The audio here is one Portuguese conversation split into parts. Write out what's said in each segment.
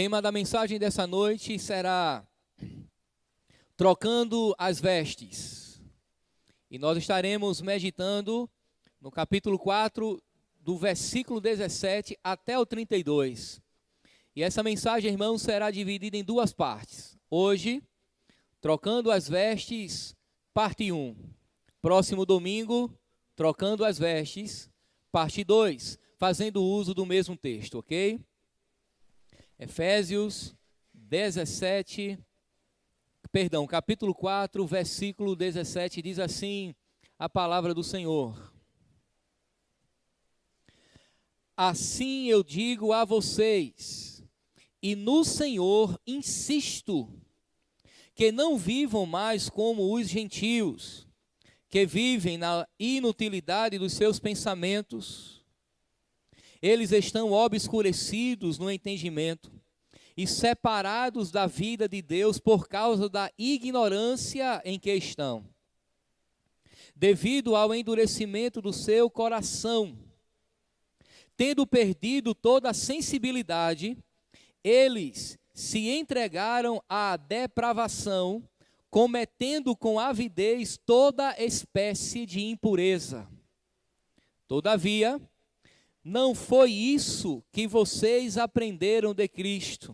tema da mensagem dessa noite será Trocando as Vestes. E nós estaremos meditando no capítulo 4, do versículo 17 até o 32. E essa mensagem, irmãos, será dividida em duas partes. Hoje, Trocando as Vestes, parte 1. Próximo domingo, Trocando as Vestes, parte 2, fazendo uso do mesmo texto, ok? Efésios 17, capítulo 4, versículo 17, diz assim a palavra do Senhor. Assim eu digo a vocês, e no Senhor insisto, que não vivam mais como os gentios, que vivem na inutilidade dos seus pensamentos. Eles estão obscurecidos no entendimento e separados da vida de Deus por causa da ignorância em que estão, devido ao endurecimento do seu coração. Tendo perdido toda a sensibilidade, eles se entregaram à depravação, cometendo com avidez toda espécie de impureza. Todavia, não foi isso que vocês aprenderam de Cristo.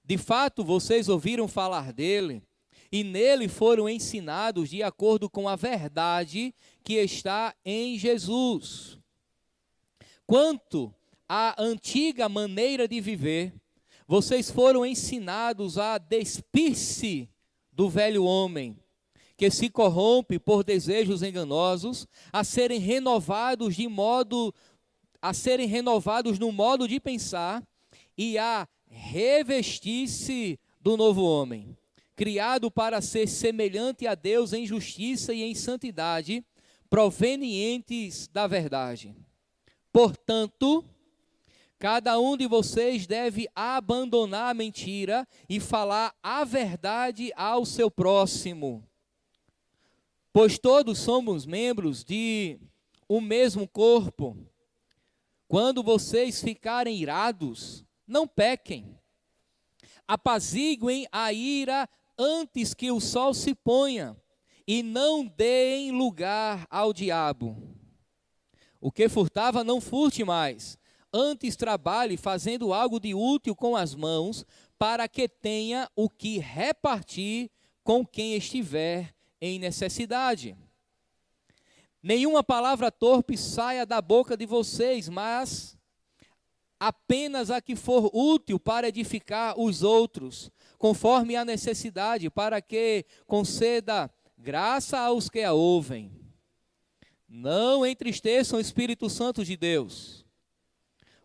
De fato, vocês ouviram falar dele, e nele foram ensinados de acordo com a verdade que está em Jesus. Quanto à antiga maneira de viver, vocês foram ensinados a despir-se do velho homem, que se corrompe por desejos enganosos, a serem renovados no modo de pensar e a revestir-se do novo homem, criado para ser semelhante a Deus em justiça e em santidade, provenientes da verdade. Portanto, cada um de vocês deve abandonar a mentira e falar a verdade ao seu próximo, pois todos somos membros de um mesmo corpo. Quando vocês ficarem irados, não pequem. Apaziguem a ira antes que o sol se ponha, e não deem lugar ao diabo. O que furtava, não furte mais. Antes trabalhe fazendo algo de útil com as mãos, para que tenha o que repartir com quem estiver em necessidade. Nenhuma palavra torpe saia da boca de vocês, mas apenas a que for útil para edificar os outros, conforme a necessidade, para que conceda graça aos que a ouvem. Não entristeçam o Espírito Santo de Deus,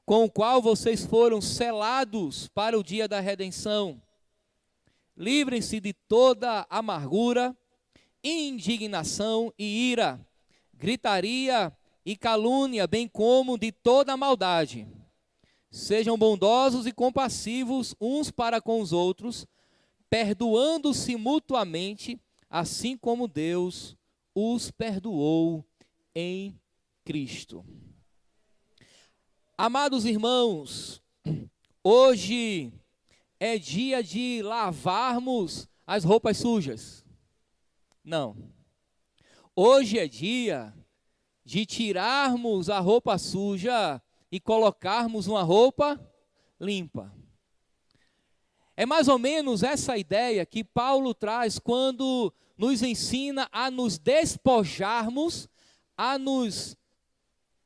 com o qual vocês foram selados para o dia da redenção. Livrem-se de toda amargura, indignação e ira, gritaria e calúnia, bem como de toda maldade. Sejam bondosos e compassivos uns para com os outros, perdoando-se mutuamente, assim como Deus os perdoou em Cristo. Amados irmãos, hoje é dia de lavarmos as roupas sujas. Não. Hoje é dia de tirarmos a roupa suja e colocarmos uma roupa limpa. É mais ou menos essa ideia que Paulo traz quando nos ensina a nos despojarmos, a nos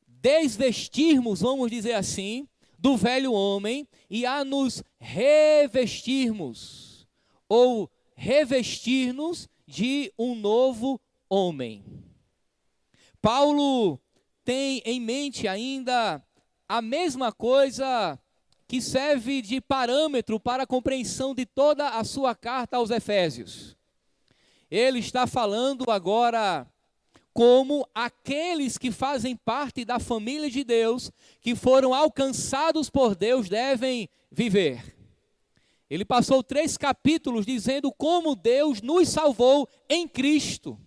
desvestirmos, vamos dizer assim, do velho homem e a nos revestirmos ou revestir-nos de um novo homem. Paulo tem em mente ainda a mesma coisa que serve de parâmetro para a compreensão de toda a sua carta aos Efésios. Ele está falando agora como aqueles que fazem parte da família de Deus, que foram alcançados por Deus, devem viver. Ele passou 3 capítulos dizendo como Deus nos salvou em Cristo.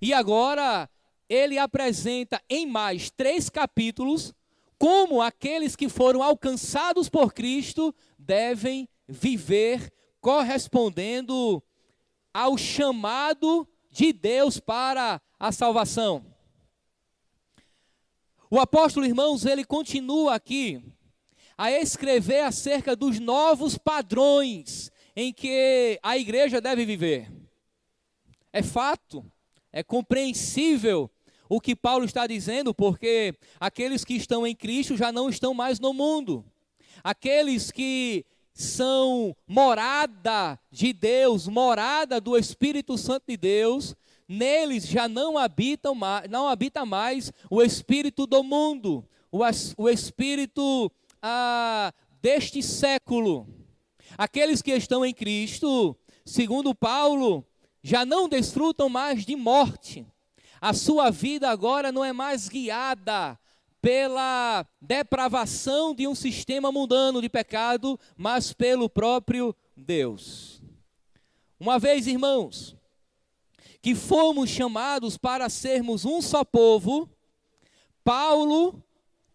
E agora ele apresenta em mais 3 capítulos como aqueles que foram alcançados por Cristo devem viver correspondendo ao chamado de Deus para a salvação. O apóstolo, irmãos, ele continua aqui a escrever acerca dos novos padrões em que a igreja deve viver. É fato, é compreensível o que Paulo está dizendo, porque aqueles que estão em Cristo já não estão mais no mundo. Aqueles que são morada de Deus, morada do Espírito Santo de Deus, neles já não habita mais o espírito do mundo, o espírito deste século. Aqueles que estão em Cristo, segundo Paulo, já não desfrutam mais de morte. A sua vida agora não é mais guiada pela depravação de um sistema mundano de pecado, mas pelo próprio Deus. Uma vez, irmãos, que fomos chamados para sermos um só povo, Paulo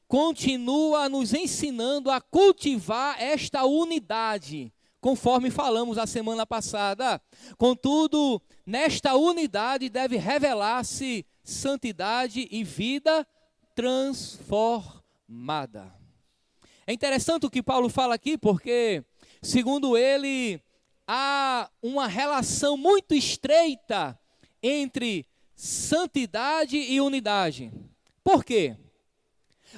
continua nos ensinando a cultivar esta unidade, conforme falamos a semana passada. Contudo, nesta unidade deve revelar-se santidade e vida transformada. É interessante o que Paulo fala aqui, porque, segundo ele, há uma relação muito estreita entre santidade e unidade. Por quê?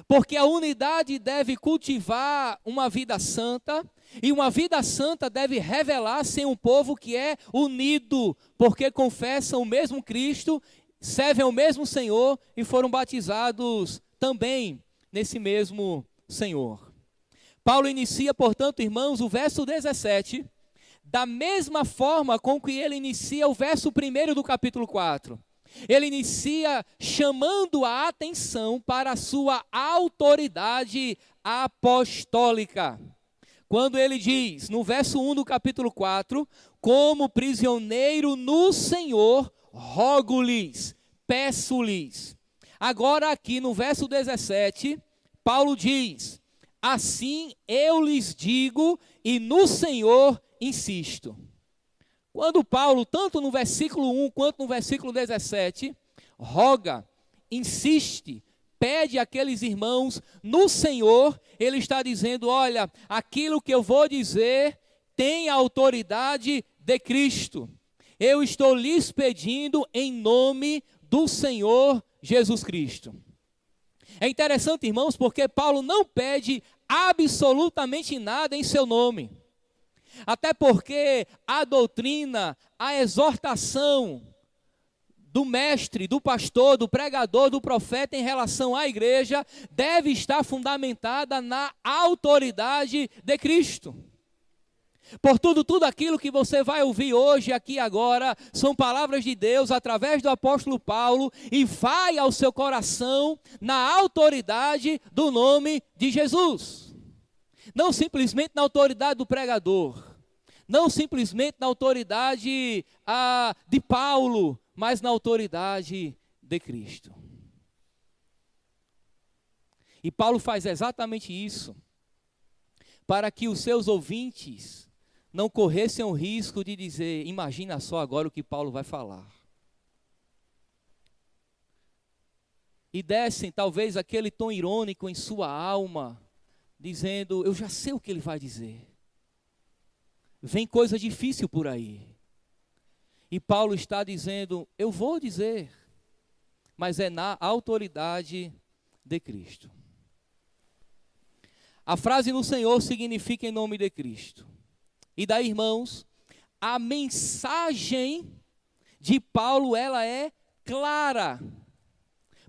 Porque a unidade deve cultivar uma vida santa, e uma vida santa deve revelar-se em um povo que é unido, porque confessam o mesmo Cristo, servem ao mesmo Senhor e foram batizados também nesse mesmo Senhor. Paulo inicia, portanto, irmãos, o verso 17, da mesma forma com que ele inicia o verso 1 do capítulo 4. Ele inicia chamando a atenção para a sua autoridade apostólica. Quando ele diz, no verso 1 do capítulo 4, como prisioneiro no Senhor, rogo-lhes, peço-lhes. Agora aqui no verso 17, Paulo diz, assim eu lhes digo e no Senhor insisto. Quando Paulo, tanto no versículo 1 quanto no versículo 17, roga, insiste, pede àqueles irmãos no Senhor, ele está dizendo, olha, aquilo que eu vou dizer tem a autoridade de Cristo. Eu estou lhes pedindo em nome do Senhor Jesus Cristo. É interessante, irmãos, porque Paulo não pede absolutamente nada em seu nome. Até porque a doutrina, a exortação do mestre, do pastor, do pregador, do profeta em relação à igreja deve estar fundamentada na autoridade de Cristo. Portanto, tudo aquilo que você vai ouvir hoje, aqui agora, são palavras de Deus através do apóstolo Paulo e vai ao seu coração na autoridade do nome de Jesus. Não simplesmente na autoridade do pregador, não simplesmente na autoridade de Paulo, mas na autoridade de Cristo. E Paulo faz exatamente isso, para que os seus ouvintes não corressem o risco de dizer, imagina só agora o que Paulo vai falar. E dessem talvez aquele tom irônico em sua alma, dizendo, eu já sei o que ele vai dizer. Vem coisa difícil por aí. E Paulo está dizendo, eu vou dizer, mas é na autoridade de Cristo. A frase no Senhor significa em nome de Cristo. E daí, irmãos, a mensagem de Paulo, ela é clara.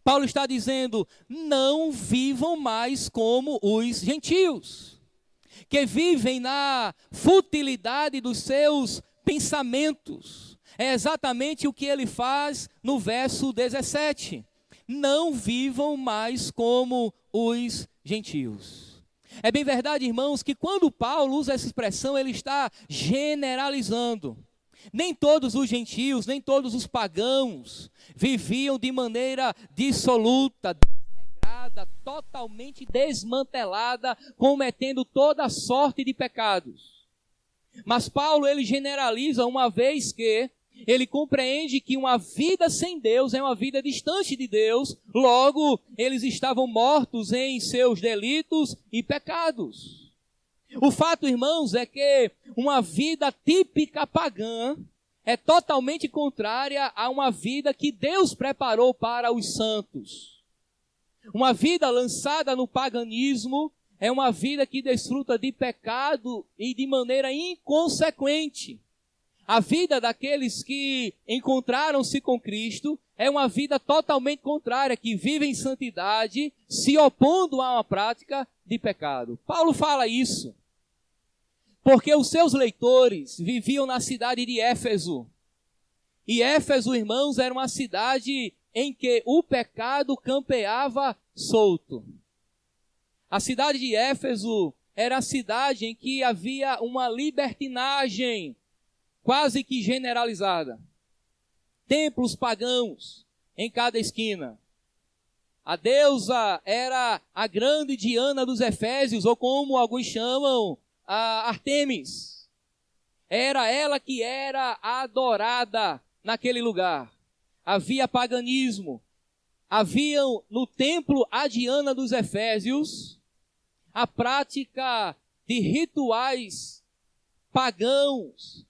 Paulo está dizendo, não vivam mais como os gentios, que vivem na futilidade dos seus pensamentos. É exatamente o que ele faz no verso 17. Não vivam mais como os gentios. É bem verdade, irmãos, que quando Paulo usa essa expressão, ele está generalizando. Nem todos os gentios, nem todos os pagãos viviam de maneira dissoluta, desregrada, quebrada, totalmente desmantelada, cometendo toda sorte de pecados. Mas Paulo, ele generaliza, uma vez que ele compreende que uma vida sem Deus é uma vida distante de Deus, logo, eles estavam mortos em seus delitos e pecados. O fato, irmãos, é que uma vida típica pagã é totalmente contrária a uma vida que Deus preparou para os santos. Uma vida lançada no paganismo é uma vida que desfruta de pecado e de maneira inconsequente. A vida daqueles que encontraram-se com Cristo é uma vida totalmente contrária, que vive em santidade, se opondo a uma prática de pecado. Paulo fala isso porque os seus leitores viviam na cidade de Éfeso. E Éfeso, irmãos, era uma cidade em que o pecado campeava solto. A cidade de Éfeso era a cidade em que havia uma libertinagem quase que generalizada. Templos pagãos em cada esquina. A deusa era a grande Diana dos Efésios, ou como alguns chamam, a Artemis. Era ela que era adorada naquele lugar. Havia paganismo. Havia no templo a Diana dos Efésios a prática de rituais pagãos.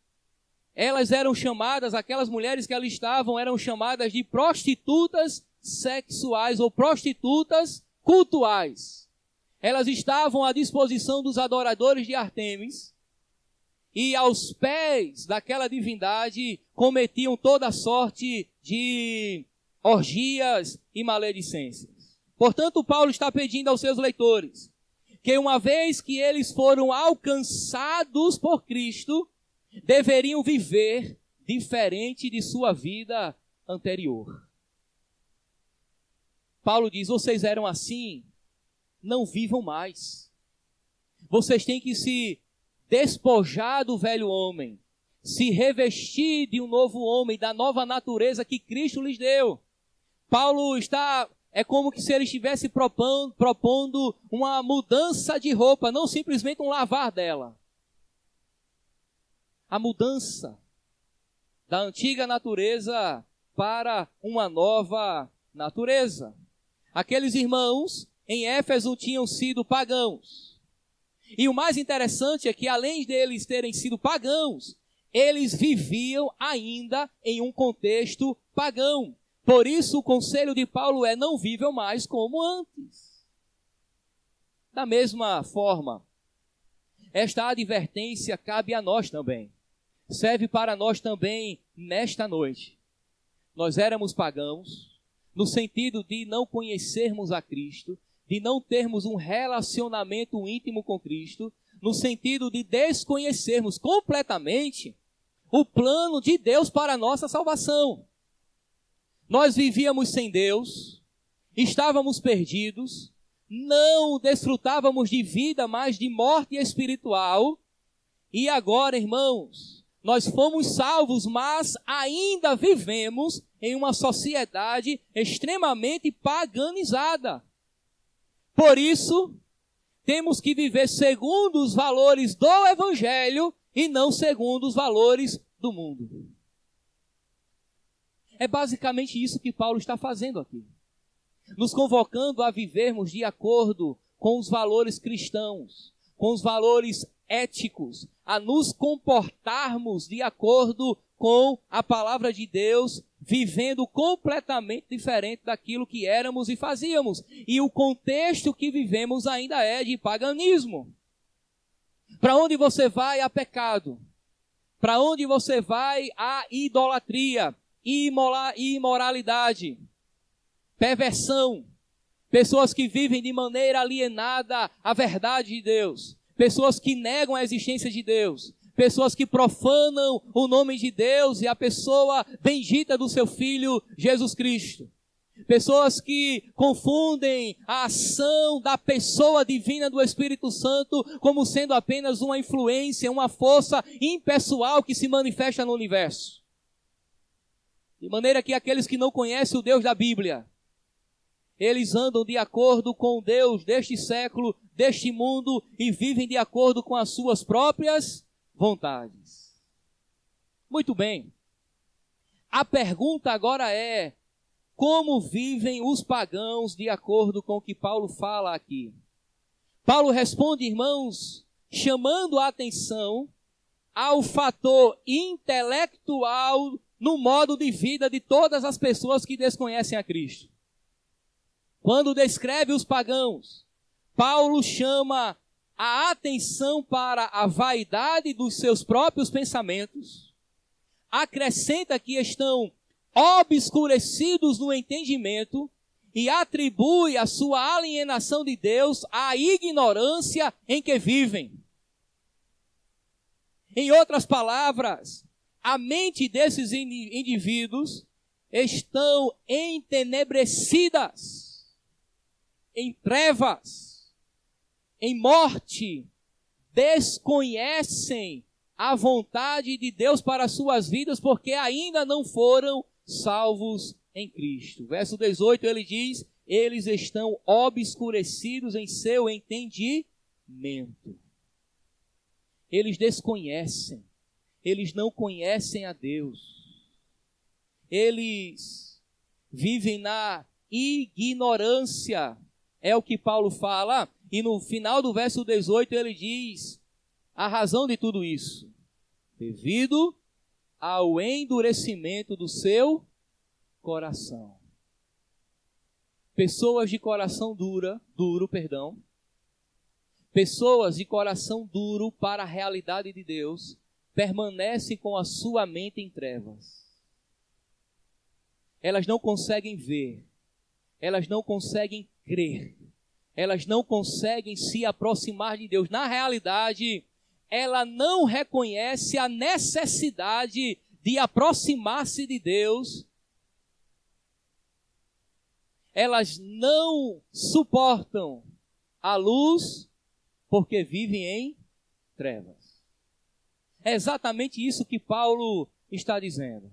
Elas eram chamadas, aquelas mulheres que ali estavam, eram chamadas de prostitutas sexuais ou prostitutas cultuais. Elas estavam à disposição dos adoradores de Artemis e aos pés daquela divindade cometiam toda sorte de orgias e maledicências. Portanto, Paulo está pedindo aos seus leitores que uma vez que eles foram alcançados por Cristo, deveriam viver diferente de sua vida anterior. Paulo diz, vocês eram assim, não vivam mais. Vocês têm que se despojar do velho homem, se revestir de um novo homem, da nova natureza que Cristo lhes deu. Paulo é como se ele estivesse propondo uma mudança de roupa, não simplesmente um lavar dela. A mudança da antiga natureza para uma nova natureza. Aqueles irmãos em Éfeso tinham sido pagãos. E o mais interessante é que, além deles terem sido pagãos, eles viviam ainda em um contexto pagão. Por isso, o conselho de Paulo é: não vivam mais como antes. Da mesma forma, esta advertência cabe a nós também. Serve para nós também nesta noite. Nós éramos pagãos, no sentido de não conhecermos a Cristo, de não termos um relacionamento íntimo com Cristo, no sentido de desconhecermos completamente o plano de Deus para a nossa salvação. Nós vivíamos sem Deus, estávamos perdidos, não desfrutávamos de vida, mas de morte espiritual. E agora, irmãos, nós fomos salvos, mas ainda vivemos em uma sociedade extremamente paganizada. Por isso, temos que viver segundo os valores do Evangelho e não segundo os valores do mundo. É basicamente isso que Paulo está fazendo aqui. Nos convocando a vivermos de acordo com os valores cristãos, com os valores éticos, a nos comportarmos de acordo com a palavra de Deus, vivendo completamente diferente daquilo que éramos e fazíamos. E o contexto que vivemos ainda é de paganismo. Para onde você vai, há pecado. Para onde você vai, há idolatria, imoralidade, perversão. Pessoas que vivem de maneira alienada à verdade de Deus. Pessoas que negam a existência de Deus. Pessoas que profanam o nome de Deus e a pessoa bendita do seu Filho, Jesus Cristo. Pessoas que confundem a ação da pessoa divina do Espírito Santo como sendo apenas uma influência, uma força impessoal que se manifesta no universo. De maneira que aqueles que não conhecem o Deus da Bíblia, Eles andam de acordo com o Deus deste século, deste mundo, e vivem de acordo com as suas próprias vontades. Muito bem. A pergunta agora é: como vivem os pagãos de acordo com o que Paulo fala aqui? Paulo responde, irmãos, chamando a atenção ao fator intelectual no modo de vida de todas as pessoas que desconhecem a Cristo. Quando descreve os pagãos, Paulo chama a atenção para a vaidade dos seus próprios pensamentos, acrescenta que estão obscurecidos no entendimento e atribui a sua alienação de Deus à ignorância em que vivem. Em outras palavras, a mente desses indivíduos estão entenebrecidas, em trevas, em morte, desconhecem a vontade de Deus para as suas vidas, porque ainda não foram salvos em Cristo. Verso 18 ele diz: eles estão obscurecidos em seu entendimento. Eles desconhecem, eles não conhecem a Deus. Eles vivem na ignorância. É o que Paulo fala, e no final do verso 18 ele diz a razão de tudo isso: devido ao endurecimento do seu coração. Pessoas de coração duro, pessoas de coração duro para a realidade de Deus, permanecem com a sua mente em trevas. Elas não conseguem ver, elas não conseguem crer, elas não conseguem se aproximar de Deus. Na realidade, ela não reconhece a necessidade de aproximar-se de Deus. Elas não suportam a luz porque vivem em trevas. É exatamente isso que Paulo está dizendo.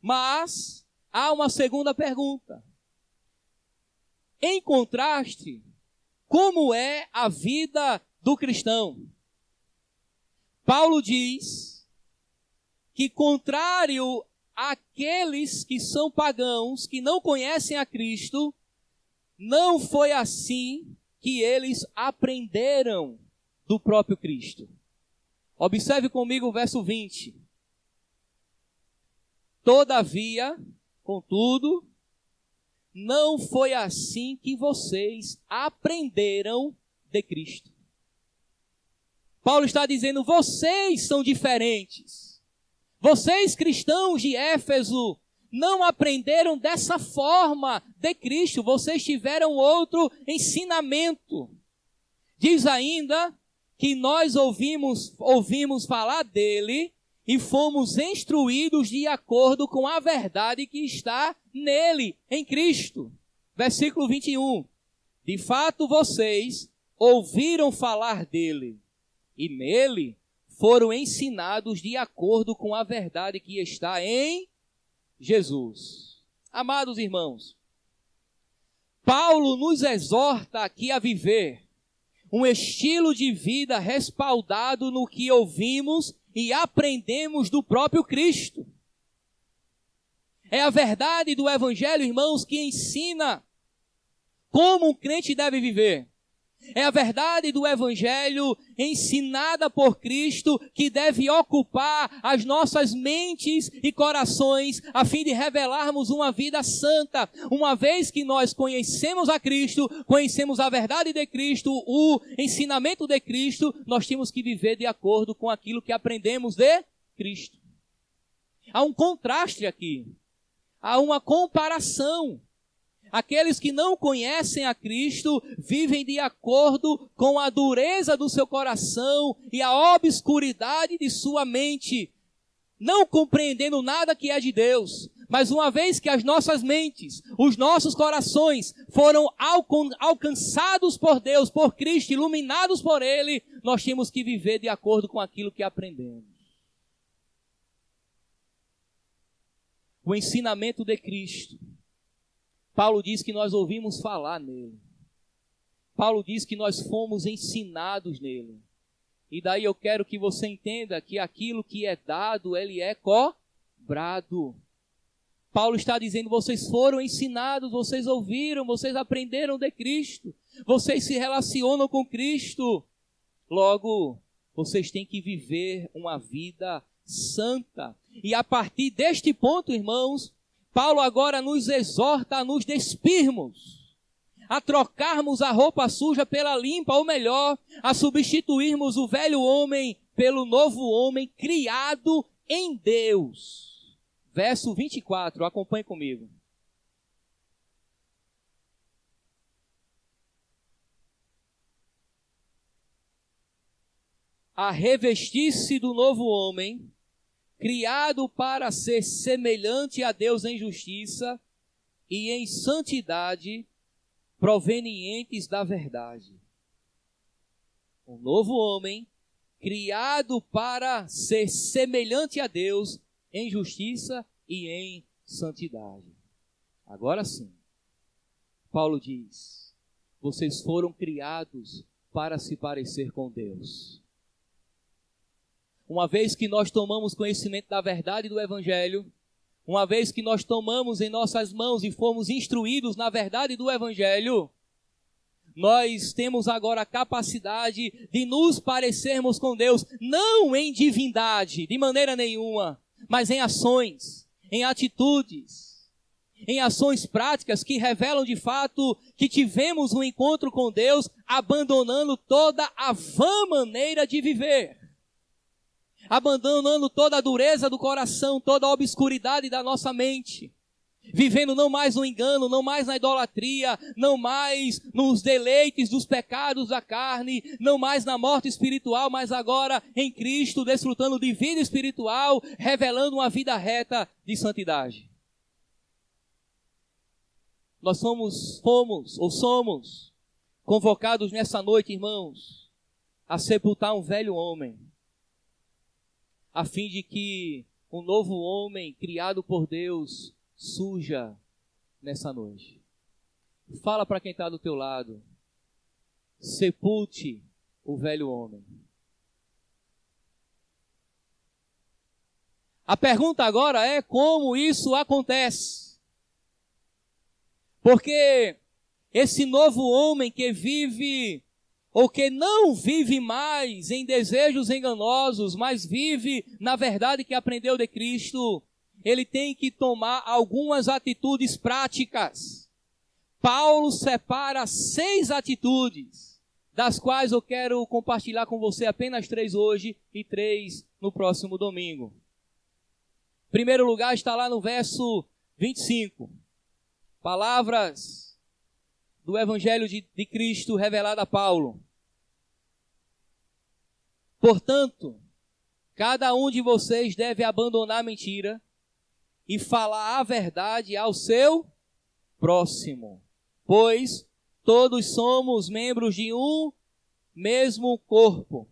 Mas há uma segunda pergunta. Em contraste, como é a vida do cristão? Paulo diz que, contrário àqueles que são pagãos, que não conhecem a Cristo, não foi assim que eles aprenderam do próprio Cristo. Observe comigo o verso 20. Todavia, contudo, não foi assim que vocês aprenderam de Cristo. Paulo está dizendo: vocês são diferentes. Vocês, cristãos de Éfeso, não aprenderam dessa forma de Cristo. Vocês tiveram outro ensinamento. Diz ainda que nós ouvimos falar dele e fomos instruídos de acordo com a verdade que está nele, em Cristo. Versículo 21. De fato, vocês ouviram falar dele e nele foram ensinados de acordo com a verdade que está em Jesus. Amados irmãos, Paulo nos exorta aqui a viver um estilo de vida respaldado no que ouvimos e aprendemos do próprio Cristo. É a verdade do Evangelho, irmãos, que ensina como um crente deve viver. É a verdade do Evangelho ensinada por Cristo que deve ocupar as nossas mentes e corações a fim de revelarmos uma vida santa. Uma vez que nós conhecemos a Cristo, conhecemos a verdade de Cristo, o ensinamento de Cristo, nós temos que viver de acordo com aquilo que aprendemos de Cristo. Há um contraste aqui. Há uma comparação. Aqueles que não conhecem a Cristo vivem de acordo com a dureza do seu coração e a obscuridade de sua mente, não compreendendo nada que é de Deus. Mas uma vez que as nossas mentes, os nossos corações foram alcançados por Deus, por Cristo, iluminados por Ele, nós temos que viver de acordo com aquilo que aprendemos. O ensinamento de Cristo Paulo diz que nós ouvimos falar nele. Paulo diz que nós fomos ensinados nele. E daí eu quero que você entenda que aquilo que é dado, ele é cobrado. Paulo está dizendo, vocês foram ensinados, vocês ouviram, vocês aprenderam de Cristo, vocês se relacionam com Cristo. Logo, vocês têm que viver uma vida santa. E a partir deste ponto, irmãos, Paulo agora nos exorta a nos despirmos, a trocarmos a roupa suja pela limpa, ou melhor, a substituirmos o velho homem pelo novo homem criado em Deus. Verso 24, acompanhe comigo. A revestir-se do novo homem, criado para ser semelhante a Deus em justiça e em santidade, provenientes da verdade. Um novo homem, criado para ser semelhante a Deus em justiça e em santidade. Agora sim, Paulo diz, vocês foram criados para se parecer com Deus. Uma vez que nós tomamos conhecimento da verdade do Evangelho, uma vez que nós tomamos em nossas mãos e fomos instruídos na verdade do Evangelho, nós temos agora a capacidade de nos parecermos com Deus, não em divindade, de maneira nenhuma, mas em ações, em atitudes, em ações práticas que revelam de fato que tivemos um encontro com Deus, abandonando toda a vã maneira de viver, abandonando toda a dureza do coração, toda a obscuridade da nossa mente, vivendo não mais no engano, não mais na idolatria, não mais nos deleites dos pecados da carne, não mais na morte espiritual, mas agora em Cristo, desfrutando de vida espiritual, revelando uma vida reta de santidade. Nós somos convocados nessa noite, irmãos, a sepultar um velho homem, a fim de que um novo homem criado por Deus surja nessa noite. Fala para quem está do teu lado, sepulte o velho homem. A pergunta agora é como isso acontece. Porque esse novo homem que vive, ou que não vive mais em desejos enganosos, mas vive na verdade que aprendeu de Cristo, ele tem que tomar algumas atitudes práticas. Paulo separa 6 atitudes, das quais eu quero compartilhar com você apenas 3 hoje e 3 no próximo domingo. Em primeiro lugar está lá no verso 25. Palavras do Evangelho de Cristo revelado a Paulo. Portanto, cada um de vocês deve abandonar a mentira e falar a verdade ao seu próximo, pois todos somos membros de um mesmo corpo.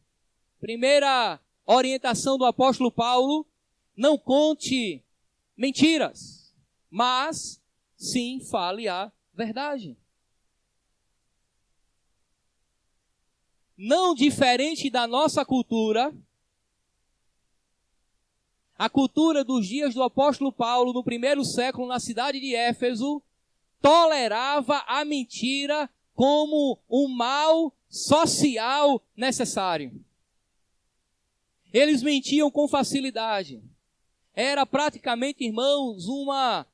Primeira orientação do apóstolo Paulo: não conte mentiras, mas sim fale a verdade. Não diferente da nossa cultura, a cultura dos dias do apóstolo Paulo, no primeiro século, na cidade de Éfeso, tolerava a mentira como um mal social necessário. Eles mentiam com facilidade. Era praticamente, irmãos, uma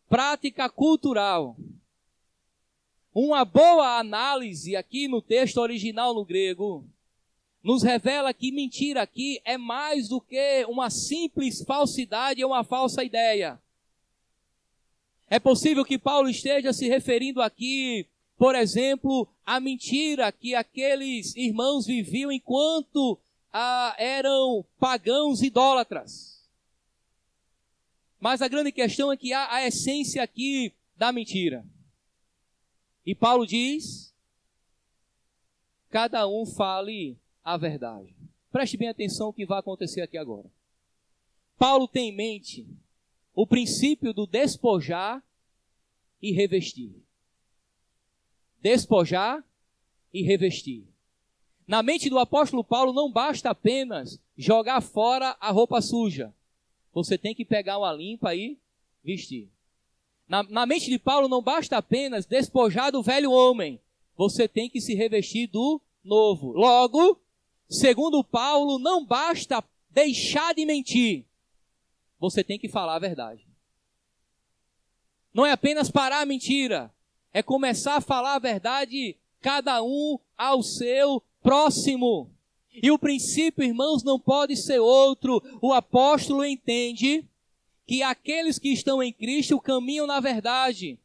prática cultural. Uma boa análise aqui no texto original no grego nos revela que mentira aqui é mais do que uma simples falsidade ou uma falsa ideia. É possível que Paulo esteja se referindo aqui, por exemplo, à mentira que aqueles irmãos viviam enquanto eram pagãos idólatras. Mas a grande questão é que há a essência aqui da mentira. E Paulo diz, cada um fale a verdade. Preste bem atenção ao que vai acontecer aqui agora. Paulo tem em mente o princípio do despojar e revestir. Despojar e revestir. Na mente do apóstolo Paulo não basta apenas jogar fora a roupa suja. Você tem que pegar uma limpa e vestir. Na mente de Paulo não basta apenas despojar do velho homem. Você tem que se revestir do novo. Logo, segundo Paulo, não basta deixar de mentir. Você tem que falar a verdade. Não é apenas parar a mentira. É começar a falar a verdade, cada um ao seu próximo. E o princípio, irmãos, não pode ser outro. O apóstolo entende que aqueles que estão em Cristo caminham na verdade.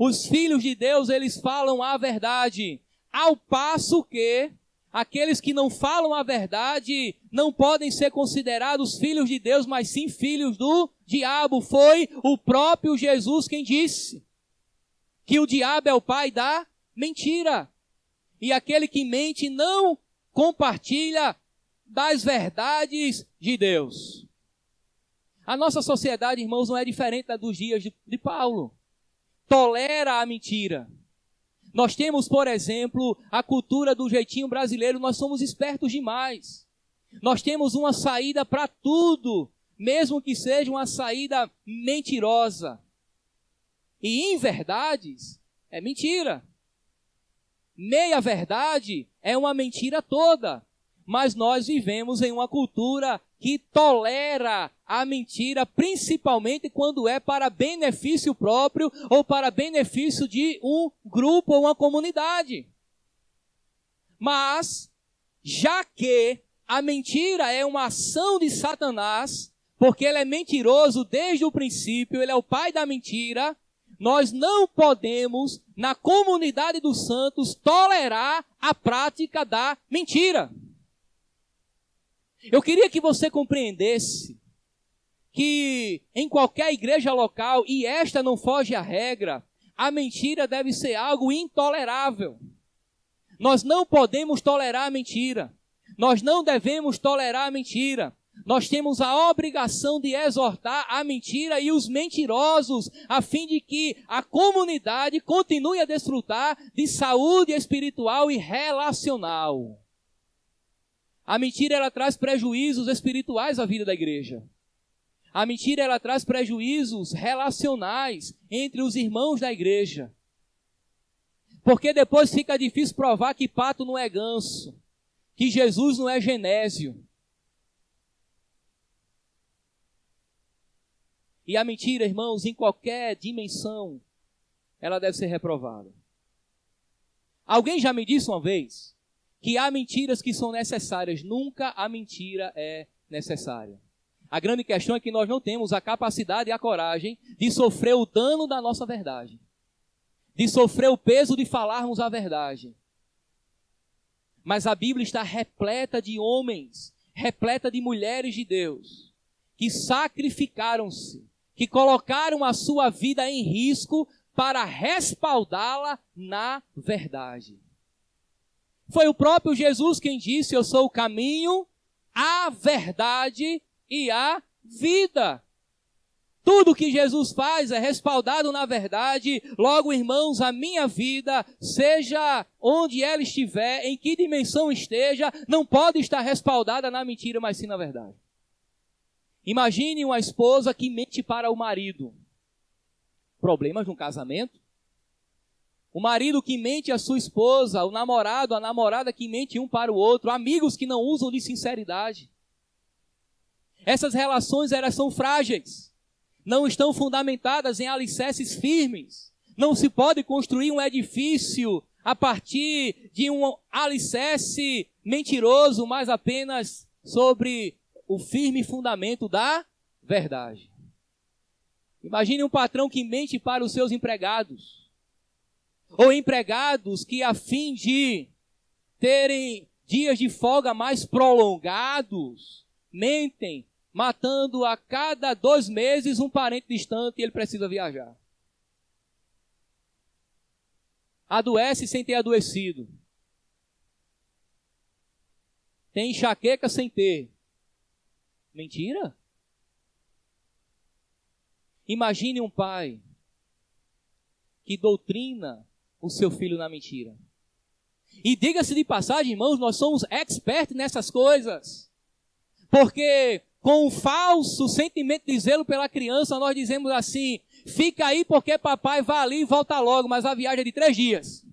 Os filhos de Deus, eles falam a verdade. Ao passo que aqueles que não falam a verdade não podem ser considerados filhos de Deus, mas sim filhos do diabo. Foi o próprio Jesus quem disse que o diabo é o pai da mentira. E aquele que mente não compartilha das verdades de Deus. A nossa sociedade, irmãos, não é diferente da dos dias de Paulo. Tolera a mentira. Nós temos, por exemplo, a cultura do jeitinho brasileiro, nós somos espertos demais. Nós temos uma saída para tudo, mesmo que seja uma saída mentirosa. E inverdades é mentira. Meia verdade é uma mentira toda. Mas nós vivemos em uma cultura que tolera a mentira, principalmente quando é para benefício próprio ou para benefício de um grupo ou uma comunidade. Mas, já que a mentira é uma ação de Satanás, porque ele é mentiroso desde o princípio, ele é o pai da mentira, nós não podemos, na comunidade dos santos, tolerar a prática da mentira. Eu queria que você compreendesse que em qualquer igreja local, e esta não foge à regra, a mentira deve ser algo intolerável. Nós não podemos tolerar a mentira. Nós não devemos tolerar a mentira. Nós temos a obrigação de exortar a mentira e os mentirosos, a fim de que a comunidade continue a desfrutar de saúde espiritual e relacional. A mentira, ela traz prejuízos espirituais à vida da igreja. A mentira, ela traz prejuízos relacionais entre os irmãos da igreja. Porque depois fica difícil provar que pato não é ganso, que Jesus não é Genésio. E a mentira, irmãos, em qualquer dimensão, ela deve ser reprovada. Alguém já me disse uma vez que há mentiras que são necessárias, nunca a mentira é necessária. A grande questão é que nós não temos a capacidade e a coragem de sofrer o dano da nossa verdade, de sofrer o peso de falarmos a verdade. Mas a Bíblia está repleta de homens, repleta de mulheres de Deus, que sacrificaram-se, que colocaram a sua vida em risco para respaldá-la na verdade. Foi o próprio Jesus quem disse: eu sou o caminho, a verdade e a vida. Tudo que Jesus faz é respaldado na verdade. Logo, irmãos, a minha vida, seja onde ela estiver, em que dimensão esteja, não pode estar respaldada na mentira, mas sim na verdade. Imagine uma esposa que mente para o marido. Problemas no casamento? O marido que mente à sua esposa, o namorado, a namorada que mente um para o outro, amigos que não usam de sinceridade. Essas relações, elas são frágeis, não estão fundamentadas em alicerces firmes. Não se pode construir um edifício a partir de um alicerce mentiroso, mas apenas sobre o firme fundamento da verdade. Imagine um patrão que mente para os seus empregados, ou empregados que, a fim de terem dias de folga mais prolongados, mentem, matando a cada 2 meses um parente distante e ele precisa viajar. Adoece sem ter adoecido. Tem enxaqueca sem ter. Mentira? Imagine um pai que doutrina o seu filho na mentira. E diga-se de passagem, irmãos, nós somos expertos nessas coisas. Porque com um falso sentimento de zelo pela criança, nós dizemos assim: fica aí porque papai vai ali e volta logo, mas a viagem é de 3 dias.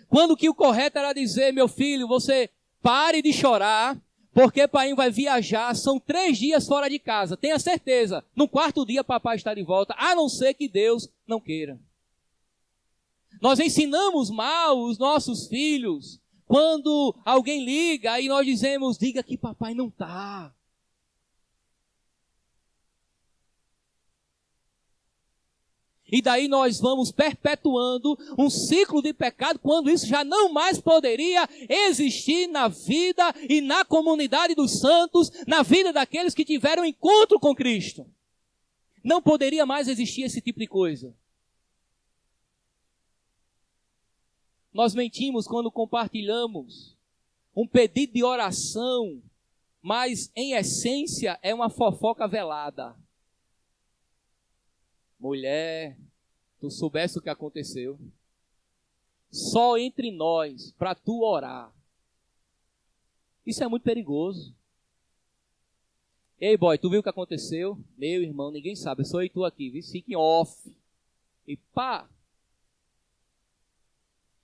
Quando que o correto era dizer: meu filho, você pare de chorar, porque pai vai viajar, são 3 dias fora de casa. Tenha certeza, no 4º dia papai está de volta, a não ser que Deus não queira. Nós ensinamos mal os nossos filhos quando alguém liga e nós dizemos: diga que papai não está. E daí nós vamos perpetuando um ciclo de pecado, quando isso já não mais poderia existir na vida e na comunidade dos santos, na vida daqueles que tiveram encontro com Cristo. Não poderia mais existir esse tipo de coisa. Nós mentimos quando compartilhamos um pedido de oração, mas em essência é uma fofoca velada. Mulher, tu soubesse o que aconteceu? Só entre nós, para tu orar. Isso é muito perigoso. Ei, boy, tu viu o que aconteceu? Meu irmão, ninguém sabe, só eu e tu aqui, viu? Fique off. E pá.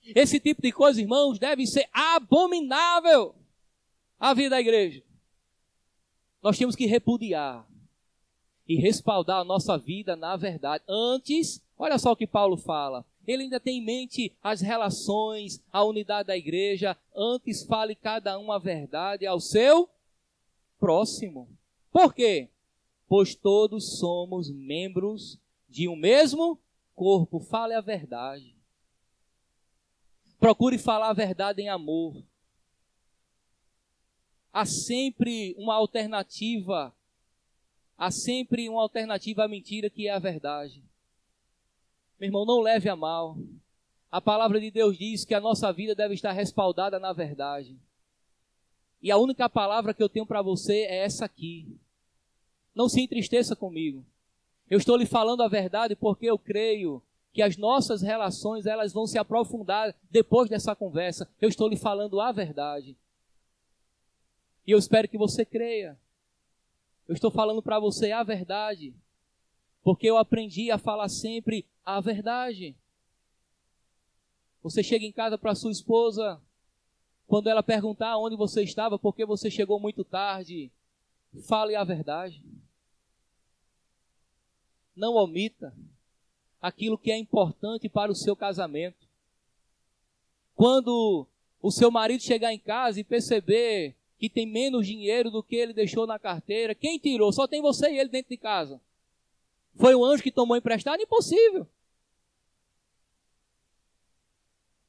Esse tipo de coisa, irmãos, deve ser abominável à vida da igreja. Nós temos que repudiar e respaldar a nossa vida na verdade. Antes, olha só o que Paulo fala. Ele ainda tem em mente as relações, a unidade da igreja. Antes fale cada um a verdade ao seu próximo. Por quê? Pois todos somos membros de um mesmo corpo. Fale a verdade. Procure falar a verdade em amor. Há sempre uma alternativa à mentira, que é a verdade. Meu irmão, não leve a mal. A palavra de Deus diz que a nossa vida deve estar respaldada na verdade. E a única palavra que eu tenho para você é essa aqui. Não se entristeça comigo. Eu estou lhe falando a verdade porque eu creio que as nossas relações elas vão se aprofundar depois dessa conversa. Eu estou lhe falando a verdade. E eu espero que você creia. Eu estou falando para você a verdade, porque eu aprendi a falar sempre a verdade. Você chega em casa para sua esposa, quando ela perguntar onde você estava, porque você chegou muito tarde, fale a verdade. Não omita aquilo que é importante para o seu casamento. Quando o seu marido chegar em casa e perceber que tem menos dinheiro do que ele deixou na carteira, quem tirou? Só tem você e ele dentro de casa. Foi o anjo que tomou emprestado? Impossível.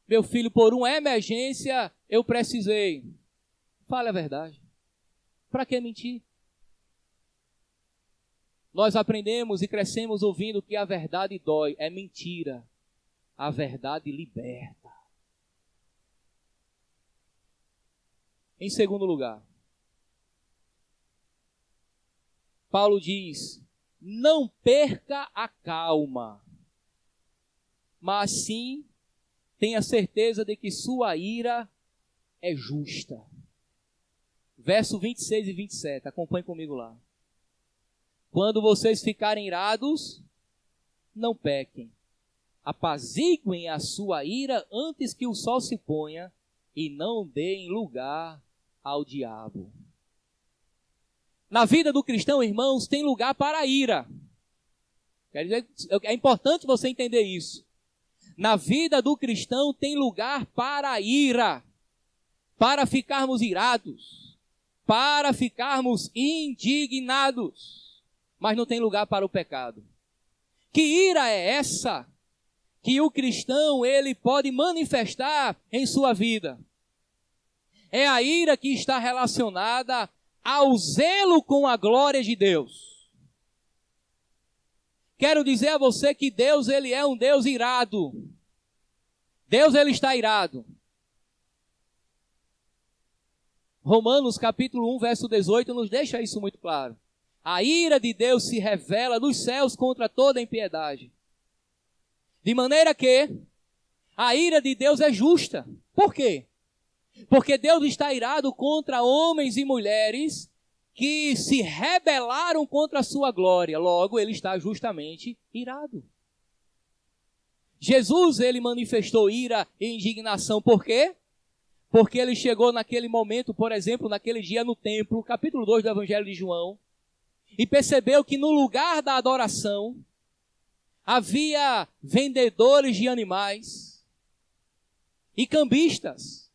Meu filho, por uma emergência, eu precisei. Fale a verdade. Para que mentir? Nós aprendemos e crescemos ouvindo que a verdade dói. É mentira. A verdade liberta. Em segundo lugar, Paulo diz: não perca a calma, mas sim tenha certeza de que sua ira é justa. Verso 26 e 27, acompanhe comigo lá. Quando vocês ficarem irados, não pequem. Apaziguem a sua ira antes que o sol se ponha e não deem lugar ao diabo. Na vida do cristão, irmãos, tem lugar para a ira. Quer dizer, é importante você entender isso. Na vida do cristão tem lugar para a ira, para ficarmos irados, para ficarmos indignados, mas não tem lugar para o pecado. Que ira é essa que o cristão ele pode manifestar em sua vida? É a ira que está relacionada ao zelo com a glória de Deus. Quero dizer a você que Deus, ele é um Deus irado. Deus, ele está irado. Romanos capítulo 1, verso 18, nos deixa isso muito claro. A ira de Deus se revela dos céus contra toda impiedade. De maneira que a ira de Deus é justa. Por quê? Porque Deus está irado contra homens e mulheres que se rebelaram contra a sua glória. Logo, ele está justamente irado. Jesus, ele manifestou ira e indignação. Por quê? Porque ele chegou naquele momento, por exemplo, naquele dia no templo, capítulo 2 do Evangelho de João, e percebeu que no lugar da adoração havia vendedores de animais e cambistas.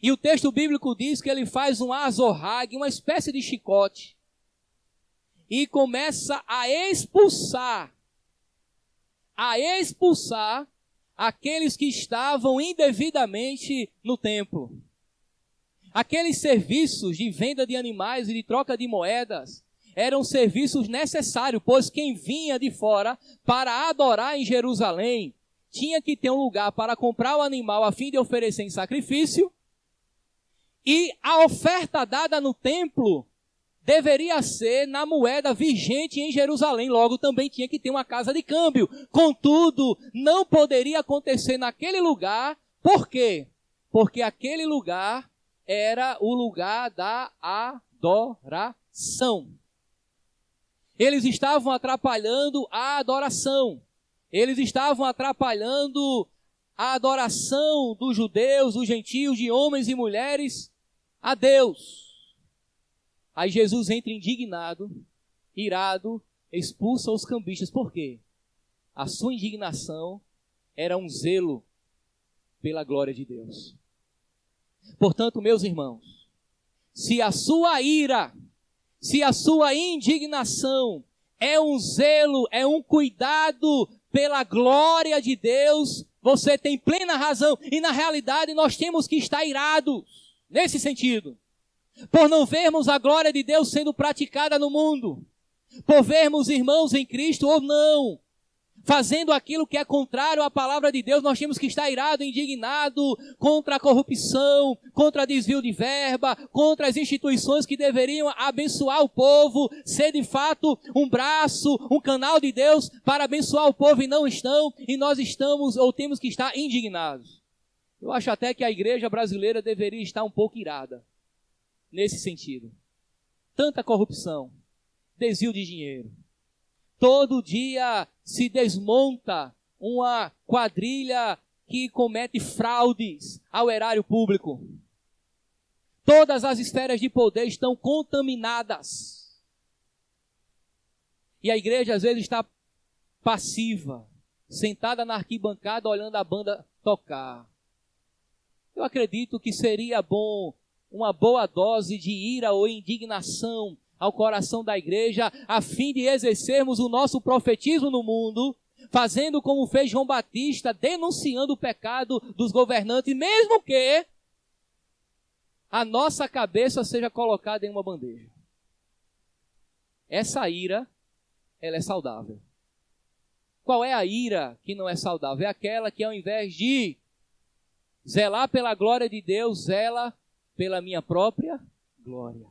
E o texto bíblico diz que ele faz um azorrague, uma espécie de chicote, e começa a expulsar aqueles que estavam indevidamente no templo. Aqueles serviços de venda de animais e de troca de moedas eram serviços necessários, pois quem vinha de fora para adorar em Jerusalém tinha que ter um lugar para comprar o animal a fim de oferecer em sacrifício, e a oferta dada no templo deveria ser na moeda vigente em Jerusalém, logo também tinha que ter uma casa de câmbio. Contudo, não poderia acontecer naquele lugar. Por quê? Porque aquele lugar era o lugar da adoração. Eles estavam atrapalhando a adoração. Eles estavam atrapalhando a adoração dos judeus, dos gentios, de homens e mulheres a Deus. Aí Jesus entra indignado, irado, expulsa os cambistas. Por quê? A sua indignação era um zelo pela glória de Deus. Portanto, meus irmãos, se a sua ira, se a sua indignação é um zelo, é um cuidado pela glória de Deus, você tem plena razão. E na realidade nós temos que estar irados nesse sentido. Por não vermos a glória de Deus sendo praticada no mundo, por vermos irmãos em Cristo ou não, fazendo aquilo que é contrário à palavra de Deus, nós temos que estar irado, indignado contra a corrupção, contra desvio de verba, contra as instituições que deveriam abençoar o povo, ser de fato um braço, um canal de Deus para abençoar o povo e não estão, e nós estamos ou temos que estar indignados. Eu acho até que a igreja brasileira deveria estar um pouco irada nesse sentido. Tanta corrupção, desvio de dinheiro. Todo dia se desmonta uma quadrilha que comete fraudes ao erário público. Todas as esferas de poder estão contaminadas. E a igreja às vezes está passiva, sentada na arquibancada olhando a banda tocar. Eu acredito que seria bom uma boa dose de ira ou indignação ao coração da igreja, a fim de exercermos o nosso profetismo no mundo, fazendo como fez João Batista, denunciando o pecado dos governantes, mesmo que a nossa cabeça seja colocada em uma bandeja. Essa ira, ela é saudável. Qual é a ira que não é saudável? É aquela que ao invés de zelar pela glória de Deus, zela pela minha própria glória.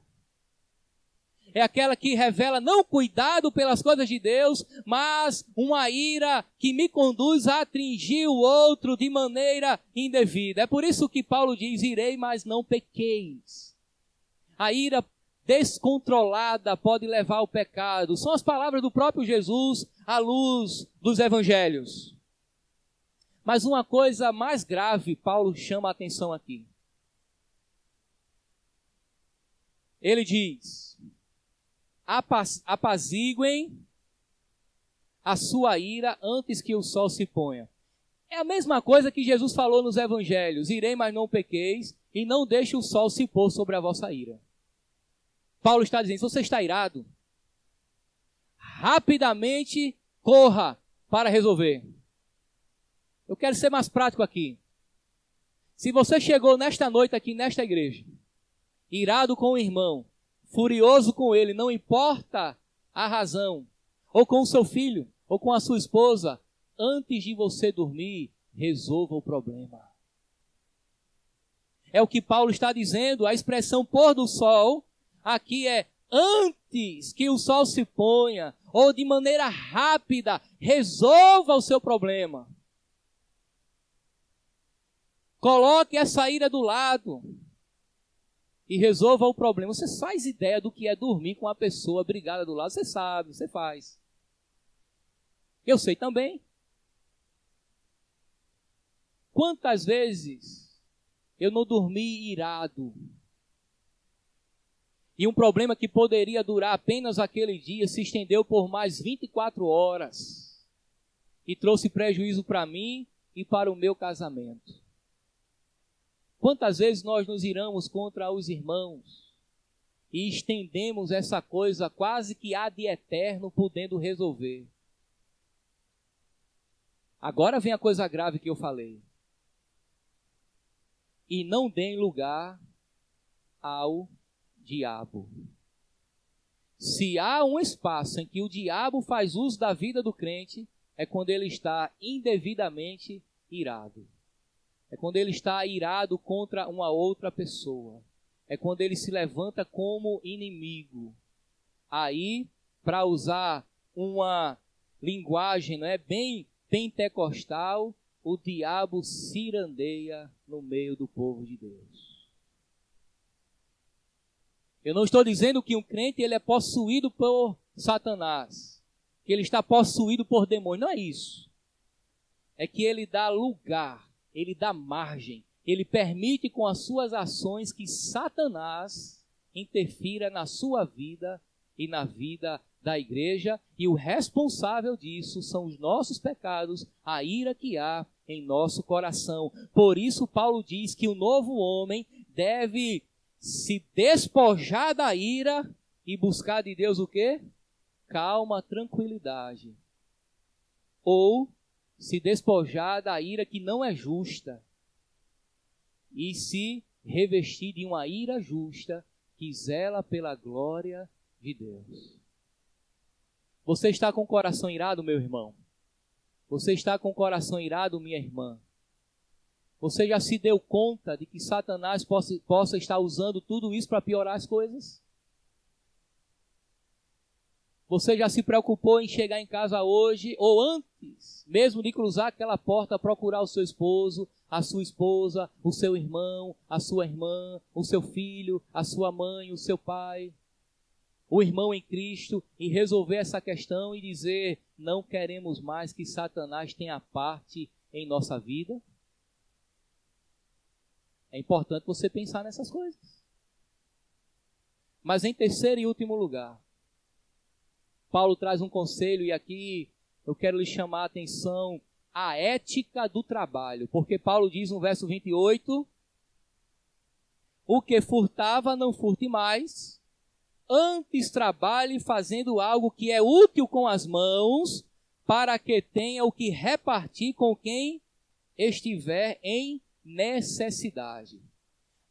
É aquela que revela não cuidado pelas coisas de Deus, mas uma ira que me conduz a atingir o outro de maneira indevida. É por isso que Paulo diz, irei, mas não pequeis. A ira descontrolada pode levar ao pecado. São as palavras do próprio Jesus à luz dos evangelhos. Mas uma coisa mais grave, Paulo chama a atenção aqui. Ele diz, apaziguem a sua ira antes que o sol se ponha. É a mesma coisa que Jesus falou nos evangelhos, irei, mas não pequeis, e não deixe o sol se pôr sobre a vossa ira. Paulo está dizendo, se você está irado, rapidamente corra para resolver. Eu quero ser mais prático aqui. Se você chegou nesta noite aqui nesta igreja, irado com o irmão, furioso com ele, não importa a razão, ou com o seu filho, ou com a sua esposa, antes de você dormir, resolva o problema. É o que Paulo está dizendo, a expressão pôr do sol, aqui é antes que o sol se ponha, ou de maneira rápida, resolva o seu problema. Coloque essa ira do lado e resolva o problema. Você faz ideia do que é dormir com uma pessoa brigada do lado? Você sabe, você faz. Eu sei também. Quantas vezes eu não dormi irado? E um problema que poderia durar apenas aquele dia se estendeu por mais 24 horas e trouxe prejuízo para mim e para o meu casamento. Quantas vezes nós nos iramos contra os irmãos e estendemos essa coisa quase que ad eterno, podendo resolver? Agora vem a coisa grave que eu falei. E não deem lugar ao diabo. Se há um espaço em que o diabo faz uso da vida do crente, é quando ele está indevidamente irado. É quando ele está irado contra uma outra pessoa. É quando ele se levanta como inimigo. Aí, para usar uma linguagem, não é, bem pentecostal, o diabo cirandeia no meio do povo de Deus. Eu não estou dizendo que um crente ele é possuído por Satanás, que ele está possuído por demônio. Não é isso. É que ele dá lugar, ele dá margem, ele permite com as suas ações que Satanás interfira na sua vida e na vida da igreja, e o responsável disso são os nossos pecados, a ira que há em nosso coração. Por isso Paulo diz que o novo homem deve se despojar da ira e buscar de Deus o quê? Calma, tranquilidade. Ou se despojar da ira que não é justa e se revestir de uma ira justa que zela pela glória de Deus. Você está com o coração irado, meu irmão? Você está com o coração irado, minha irmã? Você já se deu conta de que Satanás possa estar usando tudo isso para piorar as coisas? Você já se preocupou em chegar em casa hoje, ou antes mesmo de cruzar aquela porta, procurar o seu esposo, a sua esposa, o seu irmão, a sua irmã, o seu filho, a sua mãe, o seu pai, o irmão em Cristo, e resolver essa questão e dizer: não queremos mais que Satanás tenha parte em nossa vida? É importante você pensar nessas coisas. Mas em terceiro e último lugar, Paulo traz um conselho, e aqui eu quero lhe chamar a atenção, a ética do trabalho. Porque Paulo diz no verso 28, o que furtava não furte mais, antes trabalhe fazendo algo que é útil com as mãos, para que tenha o que repartir com quem estiver em necessidade.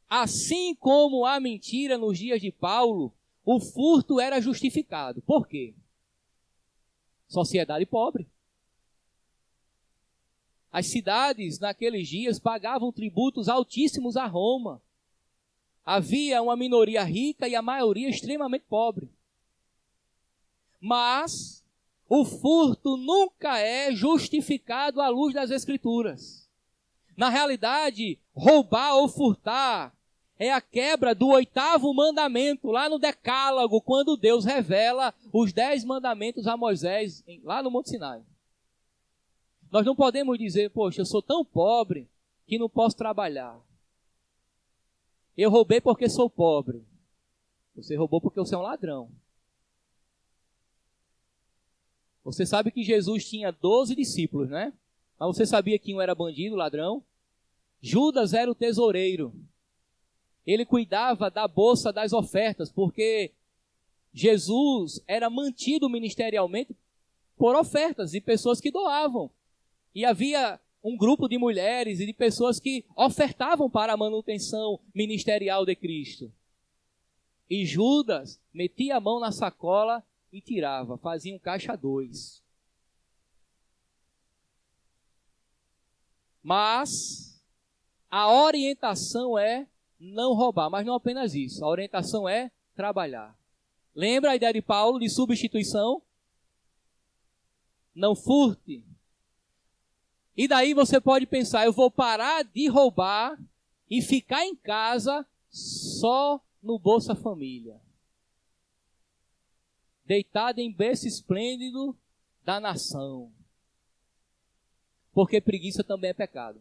Assim como a mentira nos dias de Paulo, o furto era justificado. Por quê? Sociedade pobre. As cidades naqueles dias pagavam tributos altíssimos a Roma. Havia uma minoria rica e a maioria extremamente pobre. Mas o furto nunca é justificado à luz das Escrituras. Na realidade, roubar ou furtar é a quebra do 8º mandamento, lá no Decálogo, quando Deus revela os 10 mandamentos a Moisés, lá no Monte Sinai. Nós não podemos dizer: poxa, eu sou tão pobre que não posso trabalhar. Eu roubei porque sou pobre. Você roubou porque você é um ladrão. Você sabe que Jesus tinha 12 discípulos, né? Mas você sabia que um era bandido, ladrão? Judas era o tesoureiro. Ele cuidava da bolsa das ofertas, porque Jesus era mantido ministerialmente por ofertas de pessoas que doavam. E havia um grupo de mulheres e de pessoas que ofertavam para a manutenção ministerial de Cristo. E Judas metia a mão na sacola e tirava, fazia um caixa 2. Mas a orientação é não roubar, mas não apenas isso. A orientação é trabalhar. Lembra a ideia de Paulo de substituição? Não furte. E daí você pode pensar, eu vou parar de roubar e ficar em casa só no Bolsa Família. Deitado em berço esplêndido da nação. Porque preguiça também é pecado.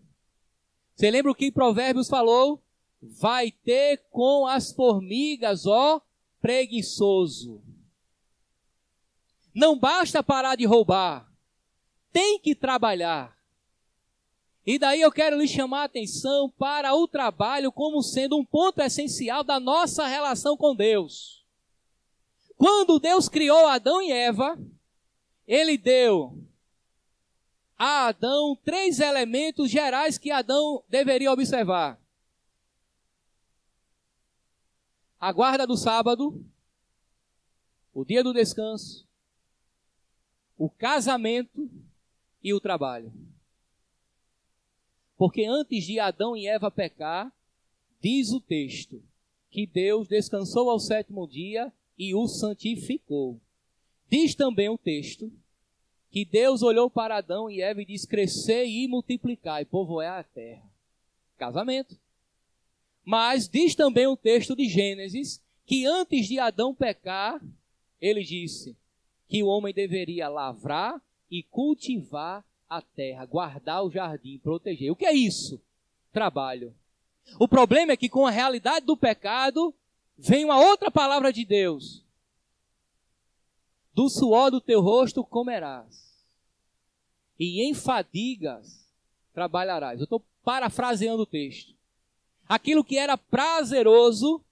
Você lembra o que Provérbios falou? Vai ter com as formigas, ó preguiçoso. Não basta parar de roubar. Tem que trabalhar. E daí eu quero lhe chamar a atenção para o trabalho como sendo um ponto essencial da nossa relação com Deus. Quando Deus criou Adão e Eva, Ele deu a Adão 3 elementos gerais que Adão deveria observar. A guarda do sábado, o dia do descanso, o casamento e o trabalho. Porque antes de Adão e Eva pecar, diz o texto que Deus descansou ao 7º dia e o santificou. Diz também o texto que Deus olhou para Adão e Eva e disse: crescei e multiplicai, povoai a terra. Casamento. Mas diz também o texto de Gênesis que antes de Adão pecar, ele disse que o homem deveria lavrar e cultivar a terra, guardar o jardim, proteger. O que é isso? Trabalho. O problema é que com a realidade do pecado, vem uma outra palavra de Deus. Do suor do teu rosto comerás, e em fadigas trabalharás. Eu estou parafraseando o texto. Aquilo que era prazeroso,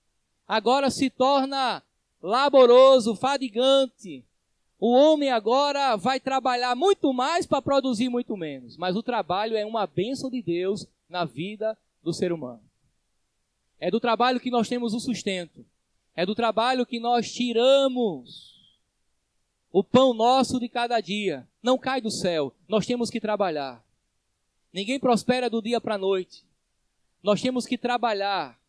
agora se torna laboroso, fadigante. O homem agora vai trabalhar muito mais para produzir muito menos. Mas o trabalho é uma bênção de Deus na vida do ser humano. É do trabalho que nós temos o sustento. É do trabalho que nós tiramos o pão nosso de cada dia. Não cai do céu. Nós temos que trabalhar. Ninguém prospera do dia para a noite. Nós temos que trabalhar.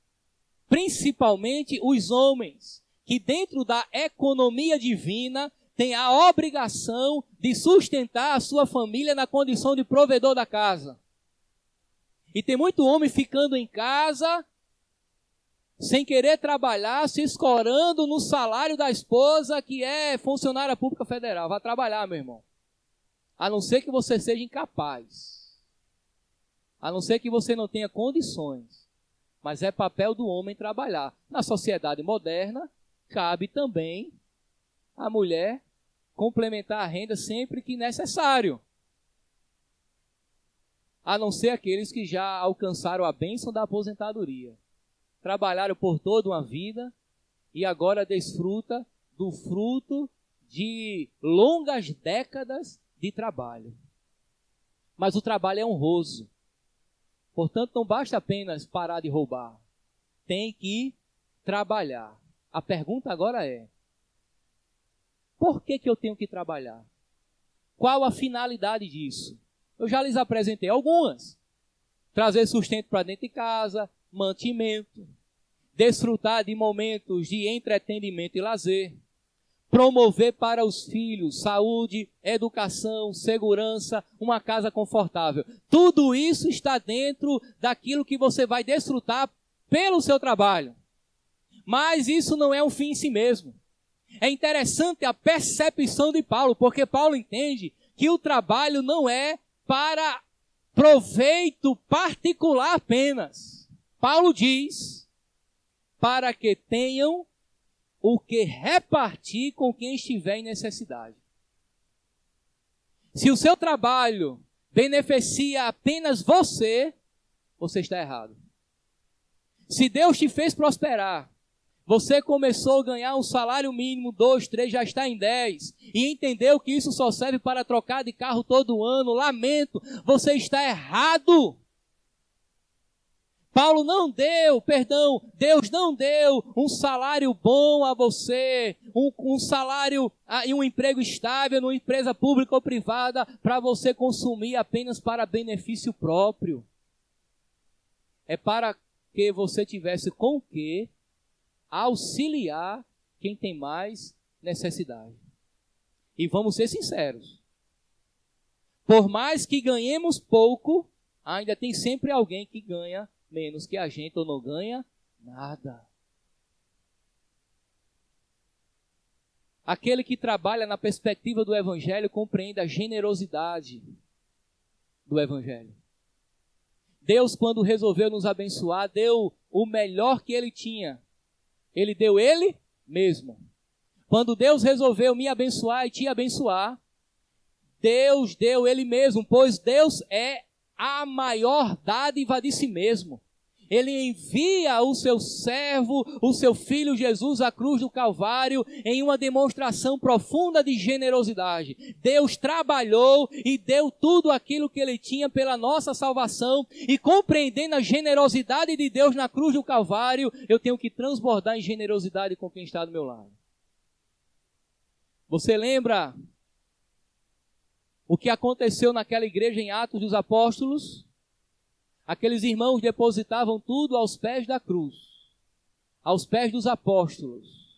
Principalmente os homens, que dentro da economia divina tem a obrigação de sustentar a sua família na condição de provedor da casa. E tem muito homem ficando em casa, sem querer trabalhar, se escorando no salário da esposa, que é funcionária pública federal. Vá trabalhar, meu irmão. A não ser que você seja incapaz. A não ser que você não tenha condições. Mas é papel do homem trabalhar. Na sociedade moderna, cabe também a mulher complementar a renda sempre que necessário. A não ser aqueles que já alcançaram a bênção da aposentadoria. Trabalharam por toda uma vida e agora desfruta do fruto de longas décadas de trabalho. Mas o trabalho é honroso. Portanto, não basta apenas parar de roubar. Tem que trabalhar. A pergunta agora é: por que eu tenho que trabalhar? Qual a finalidade disso? Eu já lhes apresentei algumas. Trazer sustento para dentro de casa, mantimento, desfrutar de momentos de entretenimento e lazer, promover para os filhos saúde, educação, segurança, uma casa confortável. Tudo isso está dentro daquilo que você vai desfrutar pelo seu trabalho. Mas isso não é um fim em si mesmo. É interessante a percepção de Paulo, porque Paulo entende que o trabalho não é para proveito particular apenas. Paulo diz: para que tenham o que repartir com quem estiver em necessidade. Se o seu trabalho beneficia apenas você, você está errado. Se Deus te fez prosperar, você começou a ganhar um salário mínimo, 2, 3, já está em 10, e entendeu que isso só serve para trocar de carro todo ano, lamento, você está errado. Deus não deu um salário bom a você, um salário e um emprego estável numa empresa pública ou privada para você consumir apenas para benefício próprio. É para que você tivesse com o que auxiliar quem tem mais necessidade. E vamos ser sinceros. Por mais que ganhemos pouco, ainda tem sempre alguém que ganha menos que a gente ou não ganha nada. Aquele que trabalha na perspectiva do Evangelho compreende a generosidade do Evangelho. Deus, quando resolveu nos abençoar, deu o melhor que Ele tinha. Ele deu Ele mesmo. Quando Deus resolveu me abençoar e te abençoar, Deus deu Ele mesmo, pois Deus é a maior dádiva de si mesmo. Ele envia o seu servo, o seu filho Jesus à cruz do Calvário em uma demonstração profunda de generosidade. Deus trabalhou e deu tudo aquilo que Ele tinha pela nossa salvação, e compreendendo a generosidade de Deus na cruz do Calvário, eu tenho que transbordar em generosidade com quem está do meu lado. Você lembra o que aconteceu naquela igreja em Atos dos Apóstolos? Aqueles irmãos depositavam tudo aos pés da cruz, aos pés dos apóstolos,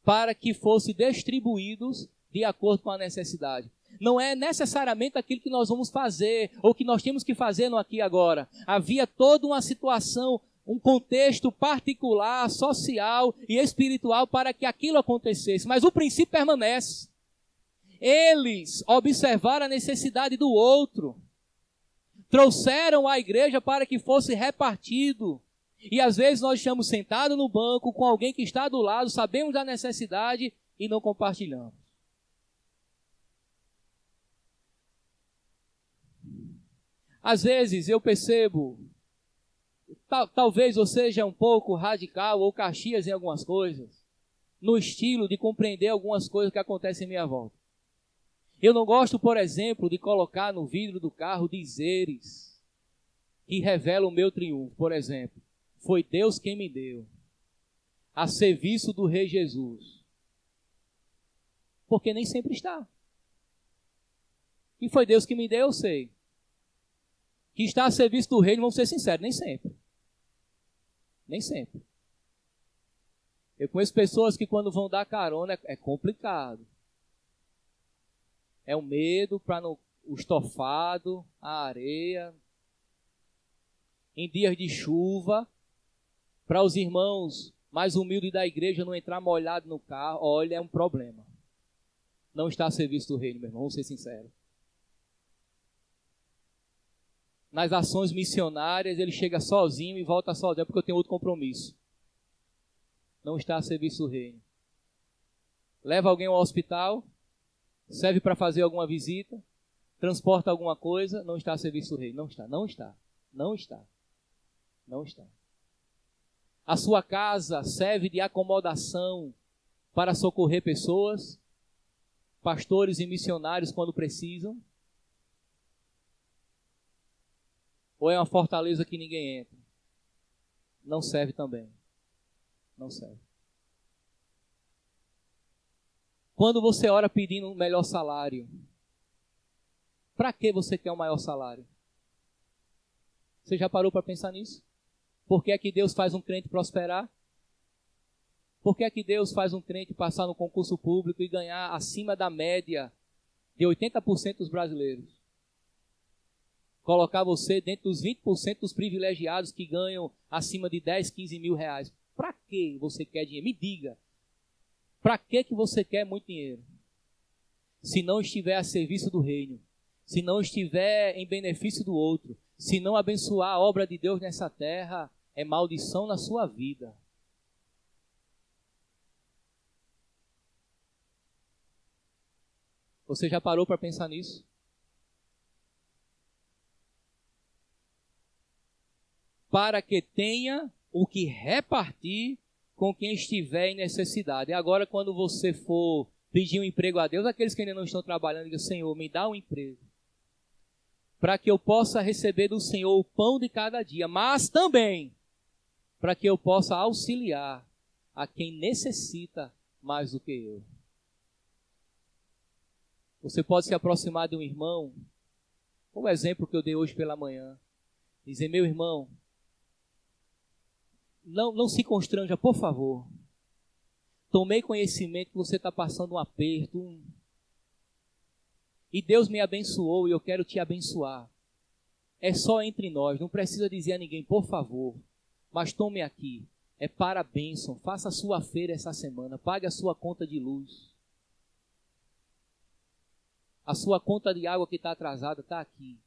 para que fossem distribuídos de acordo com a necessidade. Não é necessariamente aquilo que nós vamos fazer, ou que nós temos que fazer no aqui e agora. Havia toda uma situação, um contexto particular, social e espiritual para que aquilo acontecesse. Mas o princípio permanece. Eles observaram a necessidade do outro. Trouxeram a igreja para que fosse repartido. E às vezes nós estamos sentados no banco com alguém que está do lado, sabemos da necessidade e não compartilhamos. Às vezes eu percebo, talvez eu seja um pouco radical ou Caxias em algumas coisas, no estilo de compreender algumas coisas que acontecem em minha volta. Eu não gosto, por exemplo, de colocar no vidro do carro dizeres que revelam o meu triunfo. Por exemplo, foi Deus quem me deu, a serviço do Rei Jesus. Porque nem sempre está. E foi Deus que me deu, eu sei. Que está a serviço do Rei, vamos ser sinceros, nem sempre. Nem sempre. Eu conheço pessoas que quando vão dar carona é complicado. É o medo para o estofado, a areia. Em dias de chuva, para os irmãos mais humildes da igreja não entrar molhado no carro, olha, é um problema. Não está a serviço do reino, meu irmão, vamos ser sinceros. Nas ações missionárias, ele chega sozinho e volta sozinho, porque eu tenho outro compromisso. Não está a serviço do reino. Leva alguém ao hospital, serve para fazer alguma visita, transporta alguma coisa, não está a serviço do rei. Não está, não está, não está, não está. A sua casa serve de acomodação para socorrer pessoas, pastores e missionários quando precisam? Ou é uma fortaleza que ninguém entra? Não serve também. Não serve. Quando você ora pedindo um melhor salário, para que você quer um maior salário? Você já parou para pensar nisso? Por que é que Deus faz um crente prosperar? Por que é que Deus faz um crente passar no concurso público e ganhar acima da média de 80% dos brasileiros? Colocar você dentro dos 20% dos privilegiados que ganham acima de 10, 15 mil reais. Para que você quer dinheiro? Me diga. Para que você quer muito dinheiro? Se não estiver a serviço do reino, se não estiver em benefício do outro, se não abençoar a obra de Deus nessa terra, é maldição na sua vida. Você já parou para pensar nisso? Para que tenha o que repartir com quem estiver em necessidade. E agora, quando você for pedir um emprego a Deus, aqueles que ainda não estão trabalhando, diga: Senhor, me dá um emprego, para que eu possa receber do Senhor o pão de cada dia, mas também para que eu possa auxiliar a quem necessita mais do que eu. Você pode se aproximar de um irmão, como o exemplo que eu dei hoje pela manhã, dizer: meu irmão, não se constranja, por favor. Tomei conhecimento que você está passando um aperto. e Deus me abençoou e eu quero te abençoar. É só entre nós, não precisa dizer a ninguém, por favor, mas tome aqui. É para a bênção, faça a sua feira essa semana, pague a sua conta de luz. A sua conta de água que está atrasada está aqui.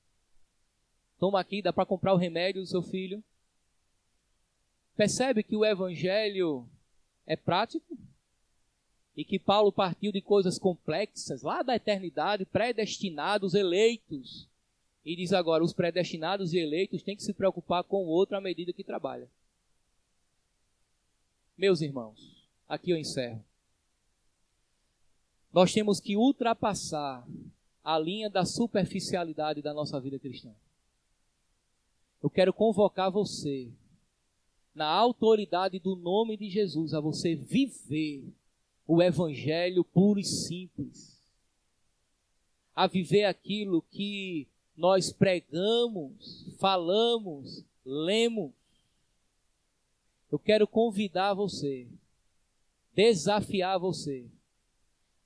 Toma aqui, dá para comprar o remédio do seu filho. Percebe que o evangelho é prático? E que Paulo partiu de coisas complexas, lá da eternidade, predestinados, eleitos. E diz agora, os predestinados e eleitos têm que se preocupar com o outro à medida que trabalha. Meus irmãos, aqui eu encerro. Nós temos que ultrapassar a linha da superficialidade da nossa vida cristã. Eu quero convocar você, na autoridade do nome de Jesus, a você viver o evangelho puro e simples. A viver aquilo que nós pregamos, falamos, lemos. Eu quero convidar você, desafiar você,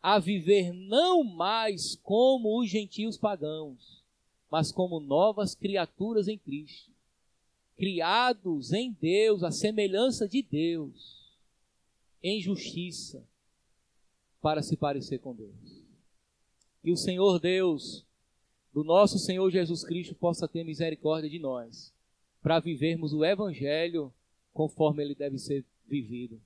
a viver não mais como os gentios pagãos, mas como novas criaturas em Cristo, criados em Deus, à semelhança de Deus, em justiça, para se parecer com Deus. Que o Senhor Deus, do nosso Senhor Jesus Cristo, possa ter misericórdia de nós, para vivermos o Evangelho conforme ele deve ser vivido.